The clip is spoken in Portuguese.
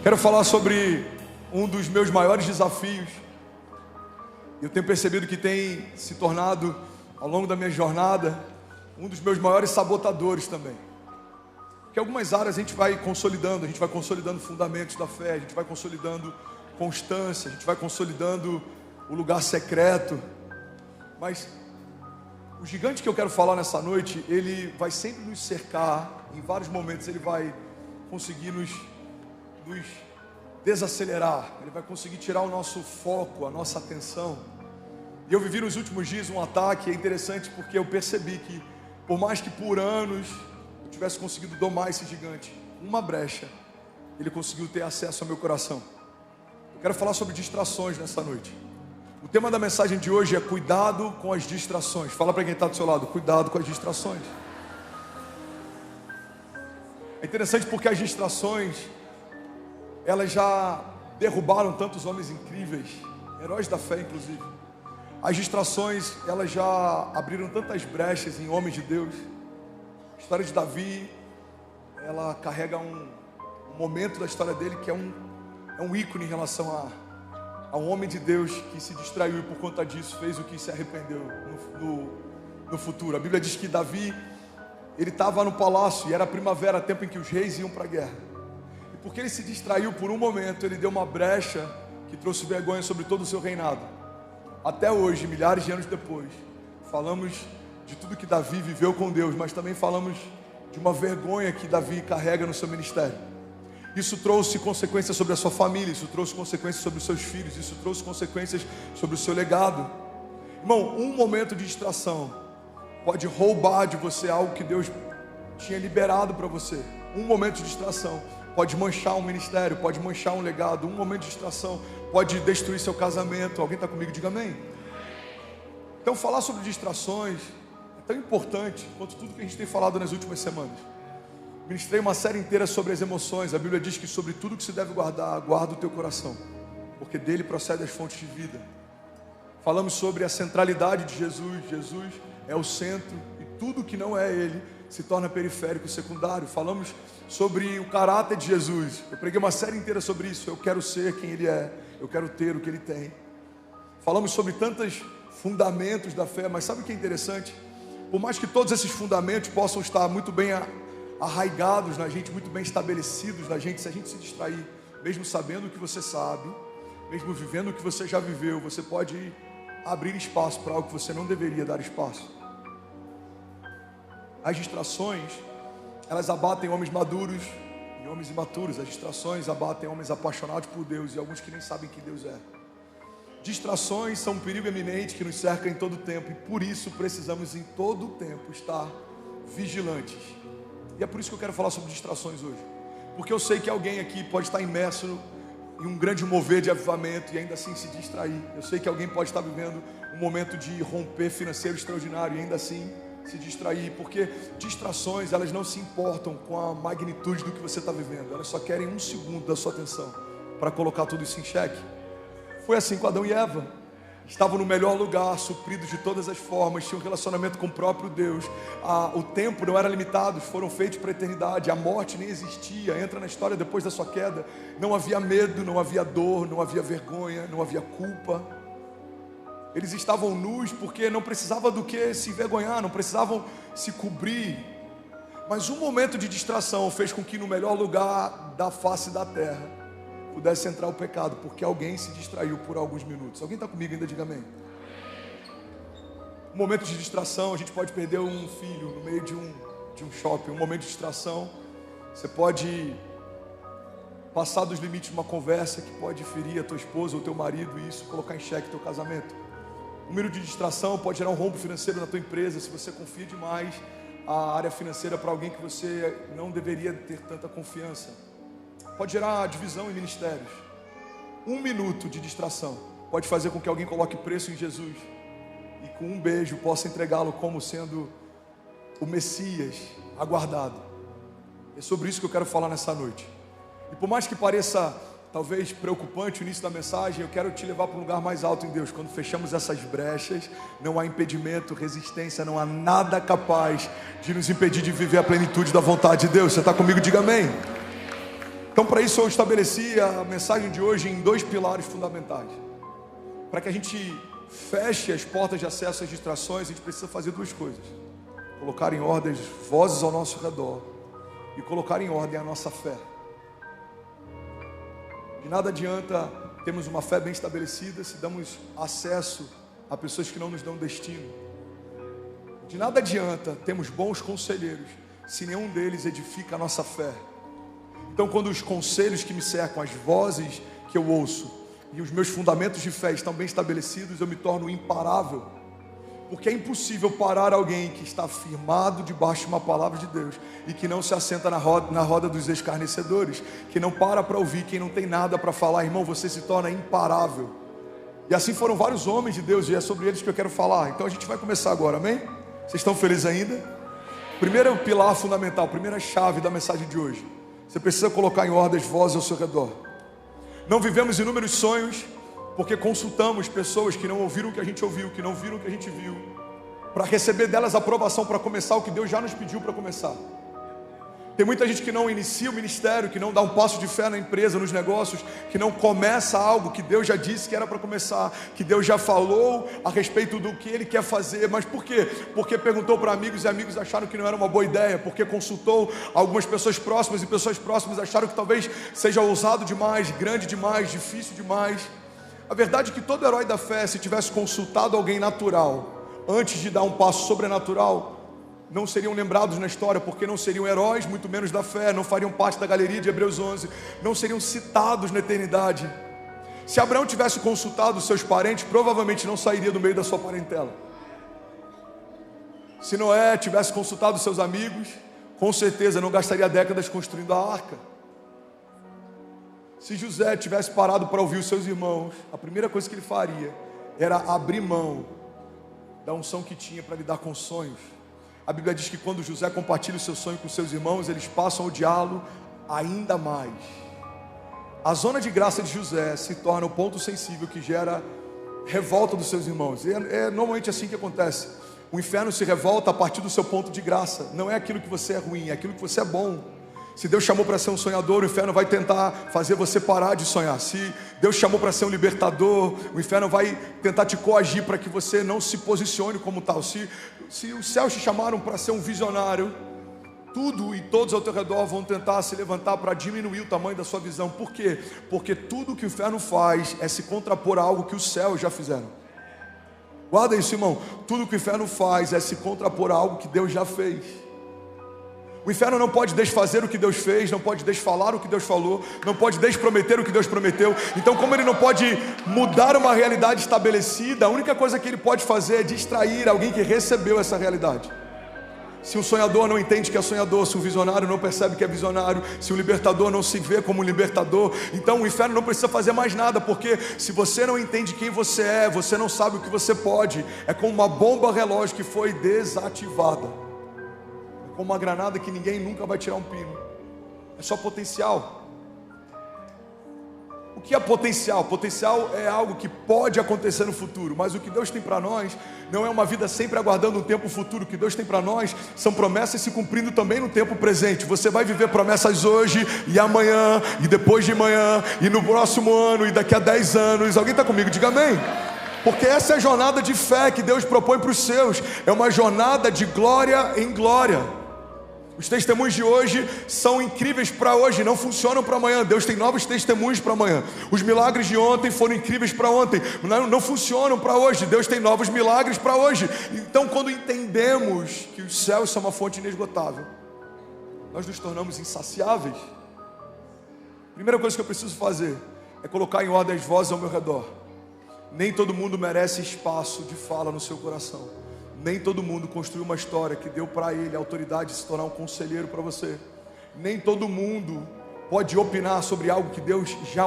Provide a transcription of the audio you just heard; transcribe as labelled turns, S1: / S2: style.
S1: Quero falar sobre um dos meus maiores desafios. Eu tenho percebido que tem se tornado, ao longo da minha jornada, um dos meus maiores sabotadores também. Porque algumas áreas a gente vai consolidando fundamentos da fé, a gente vai consolidando constância, a gente vai consolidando o lugar secreto. Mas o gigante que eu quero falar nessa noite, ele vai sempre nos cercar, em vários momentos ele vai conseguir nos desacelerar, ele vai conseguir tirar o nosso foco, a nossa atenção. E eu vivi nos últimos dias um ataque. É interessante porque eu percebi que, por mais que por anos eu tivesse conseguido domar esse gigante, uma brecha, ele conseguiu ter acesso ao meu coração. Eu quero falar sobre distrações nessa noite. O tema da mensagem de hoje é cuidado com as distrações. Fala para quem está do seu lado, cuidado com as distrações. É interessante porque as distrações, elas já derrubaram tantos homens incríveis, heróis da fé inclusive. As distrações, elas já abriram tantas brechas em homens de Deus. A história de Davi, ela carrega um momento da história dele que é um ícone em relação a um homem de Deus que se distraiu e por conta disso fez o que se arrependeu no futuro. A Bíblia diz que Davi, ele estava no palácio e era primavera, tempo em que os reis iam para a guerra. E porque ele se distraiu por um momento, ele deu uma brecha que trouxe vergonha sobre todo o seu reinado. Até hoje, milhares de anos depois, falamos de tudo que Davi viveu com Deus, mas também falamos de uma vergonha que Davi carrega no seu ministério. Isso trouxe consequências sobre a sua família, isso trouxe consequências sobre os seus filhos, isso trouxe consequências sobre o seu legado. Irmão, um momento de distração pode roubar de você algo que Deus tinha liberado para você. Um momento de distração pode manchar um ministério, pode manchar um legado. Um momento de distração pode destruir seu casamento. Alguém está comigo? Diga amém. Então falar sobre distrações é tão importante quanto tudo que a gente tem falado nas últimas semanas. Ministrei uma série inteira sobre as emoções. A Bíblia diz que sobre tudo que se deve guardar, guarda o teu coração, porque dele procedem as fontes de vida. Falamos sobre a centralidade de Jesus. Jesus é o centro e tudo que não é ele se torna periférico, secundário. Falamos sobre o caráter de Jesus. Eu preguei uma série inteira sobre isso. Eu quero ser quem ele é, eu quero ter o que ele tem. Falamos sobre tantos fundamentos da fé, mas sabe o que é interessante? Por mais que todos esses fundamentos possam estar muito bem arraigados na gente, muito bem estabelecidos na gente, se a gente se distrair, mesmo sabendo o que você sabe, mesmo vivendo o que você já viveu, você pode abrir espaço para algo que você não deveria dar espaço. As distrações, elas abatem homens maduros e homens imaturos. As distrações abatem homens apaixonados por Deus e alguns que nem sabem quem Deus é. Distrações são um perigo eminente que nos cerca em todo o tempo, e por isso precisamos em todo o tempo estar vigilantes. E é por isso que eu quero falar sobre distrações hoje, porque eu sei que alguém aqui pode estar imerso em um grande mover de avivamento e ainda assim se distrair. Eu sei que alguém pode estar vivendo um momento de romper financeiro extraordinário e ainda assim se distrair, porque distrações, elas não se importam com a magnitude do que você está vivendo, elas só querem um segundo da sua atenção para colocar tudo isso em xeque. Foi assim com Adão e Eva. Estavam no melhor lugar, supridos de todas as formas, tinham um relacionamento com o próprio Deus. O tempo não era limitado, foram feitos para a eternidade. A morte nem existia, entra na história depois da sua queda. Não havia medo, não havia dor, não havia vergonha, não havia culpa. Eles estavam nus porque não precisavam do que se envergonhar, não precisavam se cobrir. Mas um momento de distração fez com que no melhor lugar da face da terra pudesse entrar o pecado, porque alguém se distraiu por alguns minutos. Alguém está comigo ainda? Diga amém. Um momento de distração, a gente pode perder um filho no meio de um shopping. Um momento de distração, você pode passar dos limites de uma conversa que pode ferir a tua esposa ou teu marido e isso colocar em xeque teu casamento. Um minuto de distração pode gerar um rombo financeiro na tua empresa, se você confia demais a área financeira para alguém que você não deveria ter tanta confiança. Pode gerar divisão em ministérios. Um minuto de distração pode fazer com que alguém coloque preço em Jesus e com um beijo possa entregá-lo como sendo o Messias aguardado. É sobre isso que eu quero falar nessa noite. E por mais que pareça talvez preocupante o início da mensagem, eu quero te levar para um lugar mais alto em Deus. Quando fechamos essas brechas, não há impedimento, resistência, não há nada capaz de nos impedir de viver a plenitude da vontade de Deus. Você está comigo? Diga amém. Então, para isso eu estabeleci a mensagem de hoje em 2 pilares fundamentais. Para que a gente feche as portas de acesso às distrações, a gente precisa fazer 2 coisas: colocar em ordem as vozes ao nosso redor e colocar em ordem a nossa fé. De nada adianta termos uma fé bem estabelecida se damos acesso a pessoas que não nos dão destino. De nada adianta termos bons conselheiros se nenhum deles edifica a nossa fé. Então, quando os conselhos que me cercam, as vozes que eu ouço e os meus fundamentos de fé estão bem estabelecidos, eu me torno imparável. Porque é impossível parar alguém que está firmado debaixo de uma palavra de Deus e que não se assenta na roda dos escarnecedores, que não para ouvir quem não tem nada para falar. Irmão, você se torna imparável. E assim foram vários homens de Deus, e é sobre eles que eu quero falar. Então a gente vai começar agora, amém? Vocês estão felizes ainda? Primeiro pilar fundamental, primeira chave da mensagem de hoje: você precisa colocar em ordem as vozes ao seu redor. Não vivemos inúmeros sonhos porque consultamos pessoas que não ouviram o que a gente ouviu, que não viram o que a gente viu, para receber delas aprovação para começar o que Deus já nos pediu para começar. Tem muita gente que não inicia o ministério, que não dá um passo de fé na empresa, nos negócios, que não começa algo que Deus já disse que era para começar, que Deus já falou a respeito do que Ele quer fazer. Mas por quê? Porque perguntou para amigos e amigos acharam que não era uma boa ideia, porque consultou algumas pessoas próximas e pessoas próximas acharam que talvez seja ousado demais, grande demais, difícil demais. A verdade é que todo herói da fé, se tivesse consultado alguém natural antes de dar um passo sobrenatural, não seriam lembrados na história, porque não seriam heróis, muito menos da fé, não fariam parte da galeria de Hebreus 11, não seriam citados na eternidade. Se Abraão tivesse consultado os seus parentes, provavelmente não sairia do meio da sua parentela. Se Noé tivesse consultado os seus amigos, com certeza não gastaria décadas construindo a arca. Se José tivesse parado para ouvir os seus irmãos, a primeira coisa que ele faria era abrir mão da unção que tinha para lidar com sonhos. A Bíblia diz que quando José compartilha o seu sonho com seus irmãos, eles passam a odiá-lo ainda mais. A zona de graça de José se torna o ponto sensível que gera revolta dos seus irmãos. É normalmente assim que acontece. O inferno se revolta a partir do seu ponto de graça. Não é aquilo que você é ruim, é aquilo que você é bom. Se Deus chamou para ser um sonhador, o inferno vai tentar fazer você parar de sonhar. Se Deus chamou para ser um libertador, o inferno vai tentar te coagir para que você não se posicione como tal. Se os céus te chamaram para ser um visionário, tudo e todos ao teu redor vão tentar se levantar para diminuir o tamanho da sua visão. Por quê? Porque tudo que o inferno faz é se contrapor a algo que os céus já fizeram. Guarda isso, irmão. Tudo que o inferno faz é se contrapor a algo que Deus já fez. O inferno não pode desfazer o que Deus fez, não pode desfalar o que Deus falou, não pode desprometer o que Deus prometeu. Então, como ele não pode mudar uma realidade estabelecida, a única coisa que ele pode fazer é distrair alguém que recebeu essa realidade. Se um sonhador não entende que é sonhador, se um visionário não percebe que é visionário, se um libertador não se vê como um libertador, então o inferno não precisa fazer mais nada, porque se você não entende quem você é, você não sabe o que você pode. É como uma bomba relógio que foi desativada. Como uma granada que ninguém nunca vai tirar um pino. É só potencial. O que é potencial? Potencial é algo que pode acontecer no futuro. Mas o que Deus tem para nós não é uma vida sempre aguardando um tempo futuro. O que Deus tem para nós são promessas se cumprindo também no tempo presente. Você vai viver promessas hoje e amanhã e depois de amanhã e no próximo ano e daqui a 10 anos. Alguém está comigo? Diga amém. Porque essa é a jornada de fé que Deus propõe para os seus. É uma jornada de glória em glória. Os testemunhos de hoje são incríveis para hoje, não funcionam para amanhã. Deus tem novos testemunhos para amanhã. Os milagres de ontem foram incríveis para ontem, não funcionam para hoje. Deus tem novos milagres para hoje. Então, quando entendemos que os céus são uma fonte inesgotável, nós nos tornamos insaciáveis. A primeira coisa que eu preciso fazer é colocar em ordem as vozes ao meu redor. Nem todo mundo merece espaço de fala no seu coração. Nem todo mundo construiu uma história que deu para ele a autoridade de se tornar um conselheiro para você. Nem todo mundo pode opinar sobre algo que Deus já